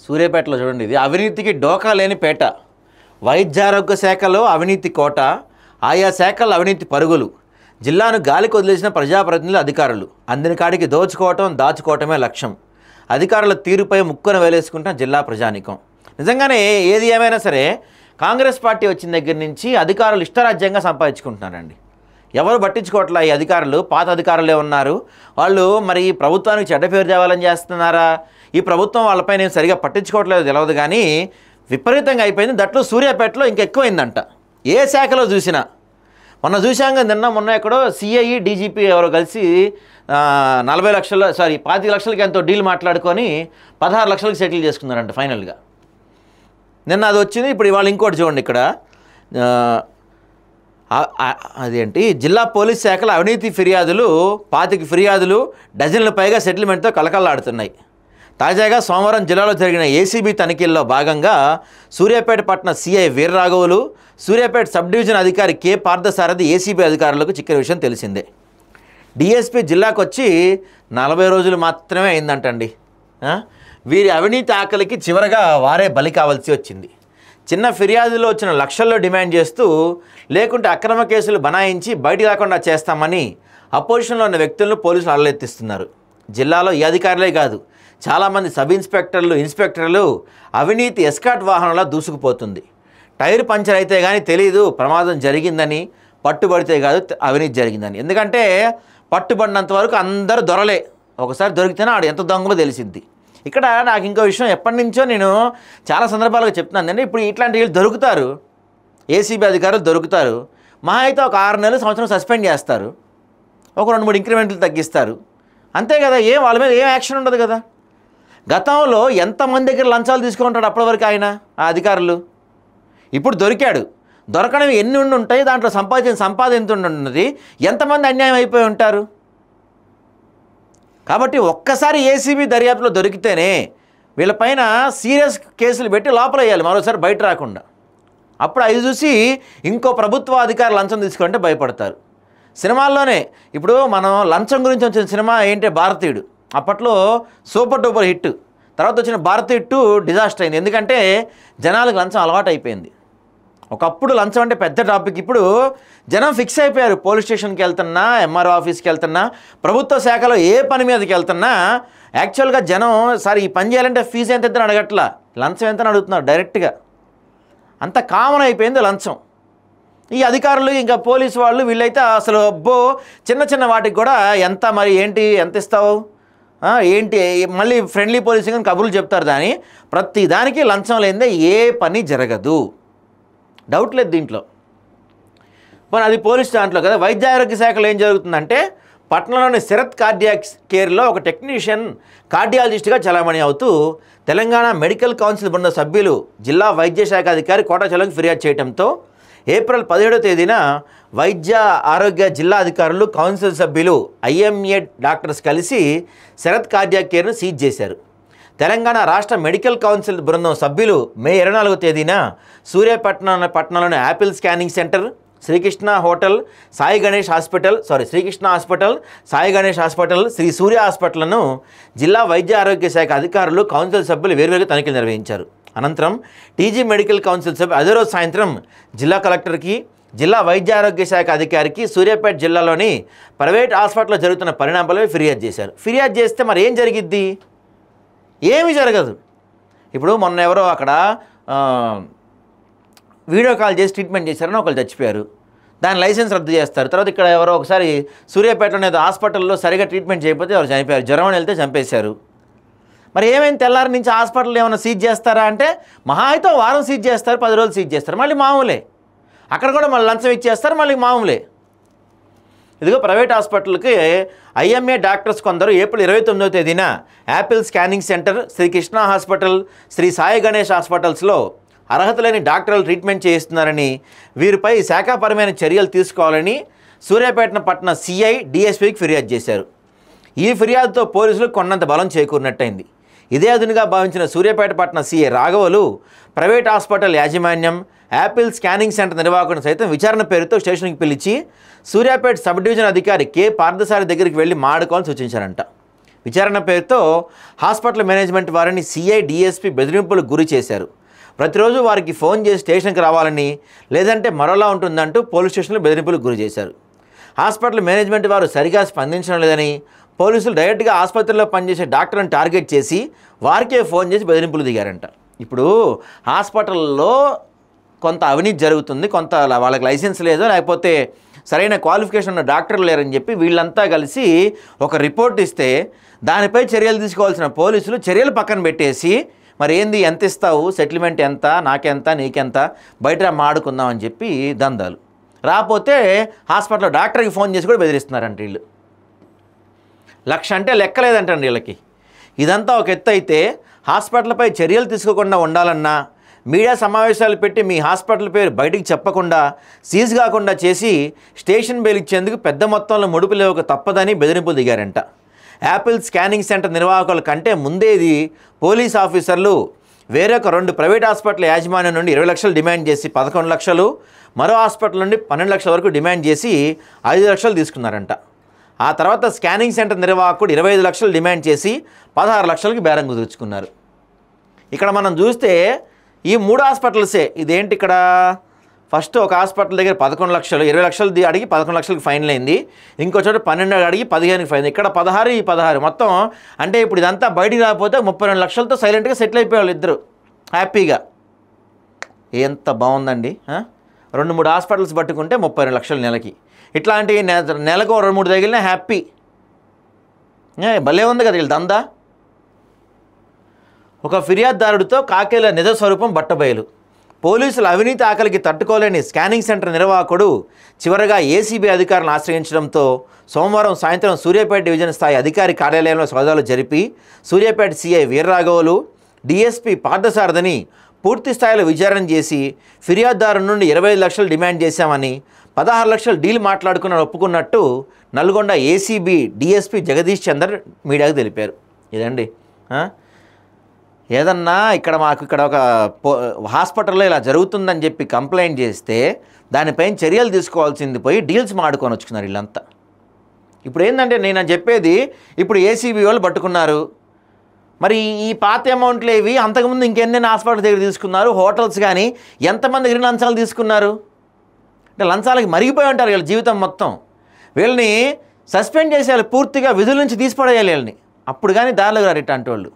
సూర్యాపేటలో చూడండి, ఇది అవినీతికి డోకా లేని పేట. వైద్యారోగ్య శాఖలో అవినీతి కోట, ఆయా శాఖల అవినీతి పరుగులు. జిల్లాను గాలికి వదిలేసిన ప్రజాప్రతినిధులు, అధికారులు. అందిన కాడికి దోచుకోవటం, దాచుకోవటమే లక్ష్యం. అధికారుల తీరుపై ముక్కున వేలేసుకుంటున్న జిల్లా ప్రజానీకం. నిజంగానే ఏది ఏమైనా సరే కాంగ్రెస్ పార్టీ వచ్చిన దగ్గర నుంచి అధికారులు ఇష్టరాజ్యంగా సంపాదించుకుంటున్నారండి. ఎవరు పట్టించుకోవట్లా ఈ అధికారులు. పాత అధికారులే ఉన్నారు. వాళ్ళు మరి ప్రభుత్వానికి చెడ్డ పేరు తేవాలని చేస్తున్నారా, ఈ ప్రభుత్వం వాళ్ళపై నేను సరిగా పట్టించుకోవట్లేదు తెలియదు, కానీ విపరీతంగా అయిపోయింది. దట్లో సూర్యాపేటలో ఇంకెక్కువైందంట. ఏ శాఖలో చూసినా. మొన్న చూశాంగా, మొన్న ఎక్కడో సిఐ డీజీపీ ఎవరో కలిసి 25 లక్షలకి ఎంతో డీల్ మాట్లాడుకొని 16 లక్షలకి సెటిల్ చేసుకున్నారంట ఫైనల్గా. నిన్న అది వచ్చింది. ఇప్పుడు ఇవాళ ఇంకోటి చూడండి ఇక్కడ. అదేంటి, జిల్లా పోలీస్ శాఖల అవినీతి ఫిర్యాదులు 25 ఫిర్యాదులు, డజన్ల పైగా సెటిల్మెంట్తో కలకల్లాడుతున్నాయి. తాజాగా సోమవారం జిల్లాలో జరిగిన ఏసీబీ తనిఖీల్లో భాగంగా సూర్యాపేట పట్టణ సిఐ వీర్రాఘవులు, సూర్యాపేట సబ్ డివిజన్ అధికారి కె పార్థసారథి ఏసీబీ అధికారులకు చిక్కిన విషయం తెలిసిందే. డిఎస్పీ జిల్లాకు వచ్చి 40 రోజులు మాత్రమే అయిందంటండి. వీరి అవినీతి ఆకలికి చివరగా వారే బలి కావాల్సి వచ్చింది. చిన్న ఫిర్యాదులో వచ్చిన లక్షల్లో డిమాండ్ చేస్తూ, లేకుంటే అక్రమ కేసులు బనాయించి బయటికి రాకుండా చేస్తామని అపోజిషన్లో ఉన్న వ్యక్తులను పోలీసులు అల్లెత్తిస్తున్నారు. జిల్లాలో ఈ అధికారులే కాదు, చాలామంది సబ్ ఇన్స్పెక్టర్లు, ఇన్స్పెక్టర్లు అవినీతి ఎస్కాట్ వాహనంలా దూసుకుపోతుంది. టైర్ పంచర్ అయితే కానీ తెలీదు ప్రమాదం జరిగిందని, పట్టుబడితే కాదు అవినీతి జరిగిందని. ఎందుకంటే పట్టుబడినంత వరకు అందరూ దొరలే, ఒకసారి దొరికితేనే ఆడు ఎంత దొంగలో తెలిసింది. ఇక్కడ నాకు ఇంకో విషయం ఎప్పటి నుంచో నేను చాలా సందర్భాలుగా చెప్తున్నాను అండి. ఇప్పుడు ఇట్లాంటి వీళ్ళు దొరుకుతారు, ఏసీబీ అధికారులు దొరుకుతారు. మహా అయితే ఒక 6 నెలలు, సంవత్సరం సస్పెండ్ చేస్తారు, ఒక 2-3 ఇంక్రిమెంట్లు తగ్గిస్తారు, అంతే కదా. వాళ్ళ మీద ఏం యాక్షన్ ఉండదు కదా. గతంలో ఎంతమంది దగ్గర లంచాలు తీసుకుంటాడు అప్పటి వరకు ఆయన ఆ అధికారులు. ఇప్పుడు దొరికాడు, దొరకడం ఎన్ని ఉండి ఉంటాయి, దాంట్లో సంపాదన ఎంత ఉన్నది, ఎంతమంది అన్యాయం అయిపోయి ఉంటారు. కాబట్టి ఒక్కసారి ఏసీబీ దర్యాప్తులో దొరికితేనే వీళ్ళపైన సీరియస్ కేసులు పెట్టి లోపల వేయాలి, మరోసారి బయట రాకుండా. అప్పుడు అవి చూసి ఇంకో ప్రభుత్వ అధికారులు లంచం తీసుకుంటే భయపడతారు. సినిమాల్లోనే ఇప్పుడు మనం లంచం గురించి వచ్చిన సినిమా ఏంటి, భారతీయుడు. అప్పట్లో సూపర్ డూపర్ హిట్. తర్వాత వచ్చిన భారతీయుడు 2 డిజాస్టర్ అయింది. ఎందుకంటే జనాలకు లంచం అలవాటు అయిపోయింది. ఒకప్పుడు లంచం అంటే పెద్ద టాపిక్, ఇప్పుడు జనం ఫిక్స్ అయిపోయారు. పోలీస్ స్టేషన్కి వెళ్తున్నా, ఎంఆర్ఓ ఆఫీస్కి వెళ్తున్నా, ప్రభుత్వ శాఖలో ఏ పని మీదకి వెళ్తున్నా యాక్చువల్గా జనం సార్ ఈ పని చేయాలంటే ఫీజు ఎంత ఎంతని అడగట్లా, లంచం ఎంతని అడుగుతున్నారు డైరెక్ట్గా. అంత కామన్ అయిపోయింది లంచం. ఈ అధికారులు ఇంకా పోలీసు వాళ్ళు వీళ్ళైతే అసలు చిన్న చిన్న వాటికి కూడా ఎంత మరి ఏంటి, ఎంత ఇస్తావు ఏంటి, మళ్ళీ ఫ్రెండ్లీ పోలీసింగ్ అని కబుర్లు చెప్తారు. దాని ప్రతి దానికి లంచం లేనిదే ఏ పని జరగదు, డౌట్ లేదు దీంట్లో. పోనీ అది పోలీస్ దాంట్లో కదా. వైద్య ఆరోగ్య శాఖలో ఏం జరుగుతుందంటే, పట్టణంలోని శరత్ కార్డియాక్ కేర్లో ఒక టెక్నీషియన్ కార్డియాలజిస్ట్గా చలామణి అవుతూ తెలంగాణ మెడికల్ కౌన్సిల్ బృంద సభ్యులు జిల్లా వైద్య శాఖ అధికారి కోటాచలంకి ఫిర్యాదు చేయడంతో ఏప్రిల్ 17వ తేదీన వైద్య ఆరోగ్య జిల్లా అధికారులు, కౌన్సిల్ సభ్యులు, ఐఎంఏ డాక్టర్స్ కలిసి శరత్ కార్డియాక్ కేర్ను సీజ్ చేశారు. తెలంగాణ రాష్ట్ర మెడికల్ కౌన్సిల్ బృందం సభ్యులు మే 24వ తేదీన పట్టణంలోని Apple scanning centre, Srikrishna hospital, Sai Ganesh hospital, Sri Surya హాస్పిటల్ను జిల్లా వైద్య ఆరోగ్య శాఖ అధికారులు, కౌన్సిల్ సభ్యులు వేర్వేరుగా తనిఖీలు నిర్వహించారు. అనంతరం టీజీ మెడికల్ కౌన్సిల్ సభ్యులు అదే రోజు సాయంత్రం జిల్లా కలెక్టర్కి, జిల్లా వైద్య ఆరోగ్య శాఖ అధికారికి సూర్యాపేట జిల్లాలోని ప్రైవేట్ హాస్పిటల్లో జరుగుతున్న పరిణామాలపై ఫిర్యాదు చేశారు. ఫిర్యాదు చేస్తే మరి ఏం జరిగిద్ది? ఏమీ జరగదు. ఇప్పుడు మొన్న ఎవరో అక్కడ వీడియో కాల్ చేసి ట్రీట్మెంట్ చేశారని ఒకళ్ళు చచ్చిపోయారు, దాని లైసెన్స్ రద్దు చేస్తారు. తర్వాత ఇక్కడ ఎవరో ఒకసారి సూర్యాపేటలోని హాస్పిటల్లో సరిగా ట్రీట్మెంట్ చేయకపోతే ఎవరు చనిపోయారు, జ్వరం అని వెళ్తే చంపేశారు. మరి ఏమైంది, తెల్లారి నుంచి హాస్పిటల్ ఏమైనా సీజ్ చేస్తారా అంటే మహా అయితే వారం సీజ్ చేస్తారు, 10 రోజులు సీజ్ చేస్తారు, మళ్ళీ మామూలే. అక్కడ కూడా మళ్ళీ లంచం ఇచ్చేస్తారు, మళ్ళీ మామూలే. ఇదిగో ప్రైవేట్ హాస్పిటల్కి ఐఎంఏ డాక్టర్స్ కొందరు ఏప్రిల్ 29వ తేదీన Apple scanning centre, Srikrishna hospital, Sri Sai Ganesh హాస్పిటల్స్లో అర్హత లేని డాక్టర్లు ట్రీట్మెంట్ చేయిస్తున్నారని, వీరిపై శాఖాపరమైన చర్యలు తీసుకోవాలని సూర్యాపేట పట్టణ సిఐ డిఎస్పీకి ఫిర్యాదు చేశారు. ఈ ఫిర్యాదుతో పోలీసులు కొన్నంత బలం చేకూరినట్టయింది. ఇదే అదునుగా భావించిన సూర్యాపేట పట్టణ సిఐ రాఘవులు ప్రైవేట్ హాస్పిటల్ యాజమాన్యం, యాపిల్ స్కానింగ్ సెంటర్ నిర్వాహకుని సైతం విచారణ పేరుతో స్టేషన్కి పిలిచి సూర్యాపేట సబ్ డివిజన్ అధికారి కె పార్థసారథి దగ్గరికి వెళ్ళి మాట్లాడుకోవాలని సూచించారంట. విచారణ పేరుతో హాస్పిటల్ మేనేజ్మెంట్ వారిని సిఐ డిఎస్పీ బెదిరింపులకు గురి చేశారు. ప్రతిరోజు వారికి ఫోన్ చేసి స్టేషన్కి రావాలని, లేదంటే మరోలా ఉంటుందంటూ పోలీస్ స్టేషన్లో బెదిరింపులకు గురి చేశారు. హాస్పిటల్ మేనేజ్మెంట్ వారు సరిగా స్పందించడం లేదని పోలీసులు డైరెక్ట్గా ఆసుపత్రిలో పనిచేసే డాక్టర్ని టార్గెట్ చేసి వారికే ఫోన్ చేసి బెదిరింపులు దిగారంట. ఇప్పుడు హాస్పిటల్లో కొంత అవినీతి జరుగుతుంది, కొంత వాళ్ళకి లైసెన్స్ లేదో లేకపోతే సరైన క్వాలిఫికేషన్ ఉన్న డాక్టర్లు లేరని చెప్పి వీళ్ళంతా కలిసి ఒక రిపోర్ట్ ఇస్తే దానిపై చర్యలు తీసుకోవాల్సిన పోలీసులు చర్యలు పక్కన పెట్టేసి మరి ఏంది, ఎంత ఇస్తావు, సెటిల్మెంట్ ఎంత, నాకెంత, నీకెంత, బయట మాడుకుందాం అని చెప్పి దందాలు. రాకపోతే హాస్పిటల్లో డాక్టర్కి ఫోన్ చేసి కూడా బెదిరిస్తున్నారంట వీళ్ళు. 1,00,000 అంటే లెక్కలేదంటండి వీళ్ళకి. ఇదంతా ఒక ఎత్తు అయితే హాస్పిటల్పై చర్యలు తీసుకోకుండా ఉండాలన్నా, మీడియా సమావేశాలు పెట్టి మీ హాస్పిటల్ పేరు బయటికి చెప్పకుండా, సీజ్ కాకుండా చేసి స్టేషన్ బెయిల్ ఇచ్చేందుకు పెద్ద మొత్తంలో ముడుపులు ఇవ్వక తప్పదని బెదిరింపులు దిగారంట. యాపిల్ స్కానింగ్ సెంటర్ నిర్వాహకుల కంటే ముందేది పోలీస్ ఆఫీసర్లు వేరొక 2 ప్రైవేట్ హాస్పిటల్ యాజమాన్యం నుండి 20 లక్షలు డిమాండ్ చేసి 11 లక్షలు, మరో హాస్పిటల్ నుండి 12 లక్షల వరకు డిమాండ్ చేసి 5 లక్షలు తీసుకున్నారంట. ఆ తర్వాత స్కానింగ్ సెంటర్ నిర్వాహకుడు 25 లక్షలు డిమాండ్ చేసి 16 లక్షలకి బేరం కుదుర్చుకున్నారు. ఇక్కడ మనం చూస్తే ఈ 3 హాస్పిటల్సే. ఇదేంటి ఇక్కడ ఫస్ట్ ఒక హాస్పిటల్ దగ్గర 11 లక్షలు, 20 లక్షలు అడిగి 11 లక్షలకి ఫైనల్ అయింది. ఇంకో చోట 12 అడిగి 15కి ఫైన్. ఇక్కడ 16, ఈ 16 మొత్తం. అంటే ఇప్పుడు ఇదంతా బయటికి రాకపోతే 32 లక్షలతో సైలెంట్గా సెటిల్ అయిపోయేవాళ్ళు ఇద్దరు హ్యాపీగా. ఎంత బాగుందండి. 2-3 హాస్పిటల్స్ పట్టుకుంటే 32 లక్షలు నెలకి. ఇట్లాంటి నెలకు 2-3 తగిలినా హ్యాపీ. భలే ఉంది కదా వీళ్ళు దందా. ఒక ఫిర్యాదుదారుడితో కాకేల నిజ స్వరూపం బట్టబయలు. పోలీసుల అవినీతి ఆకలికి తట్టుకోలేని స్కానింగ్ సెంటర్ నిర్వాహకుడు చివరగా ఏసీబీ అధికారులను ఆశ్రయించడంతో సోమవారం సాయంత్రం సూర్యాపేట డివిజన్ స్థాయి అధికారి కార్యాలయంలో సోదాలు జరిపి సూర్యాపేట సిఐ వీర్రాఘవులు, డిఎస్పీ పార్థసారథిని పూర్తి స్థాయిలో విచారణ చేసి ఫిర్యాదుదారు నుండి 25 లక్షలు డిమాండ్ చేశామని, 16 లక్షలు డీల్ మాట్లాడుకుని ఒప్పుకున్నట్టు నల్గొండ ఏసీబీ డిఎస్పీ జగదీష్ చందర్ మీడియాకు తెలిపారు. ఇదండి. ఏదన్నా మాకు ఇక్కడ ఒక హాస్పిటల్లో ఇలా జరుగుతుందని చెప్పి కంప్లైంట్ చేస్తే దానిపైన చర్యలు తీసుకోవాల్సింది పోయి డీల్స్ మాడుకొని వచ్చుకున్నారు వీళ్ళంతా. ఇప్పుడు ఏంటంటే నేను చెప్పేది, ఇప్పుడు ఏసీబీ వాళ్ళు పట్టుకున్నారు. మరి ఈ పాత అమౌంట్లు ఏవి, అంతకుముందు ఇంకెన్ని హాస్పిటల్ దగ్గర తీసుకున్నారు, హోటల్స్ కానీ ఎంతమంది దగ్గర లంచాలు తీసుకున్నారు. అంటే లంచాలకి మరిగిపోయి ఉంటారు వీళ్ళ జీవితం మొత్తం. వీళ్ళని సస్పెండ్ చేసేయాలి, పూర్తిగా విధుల నుంచి తీసిపడేయాలి వీళ్ళని. అప్పుడు కానీ దారిలో గారు ఇట్లాంటి వాళ్ళు.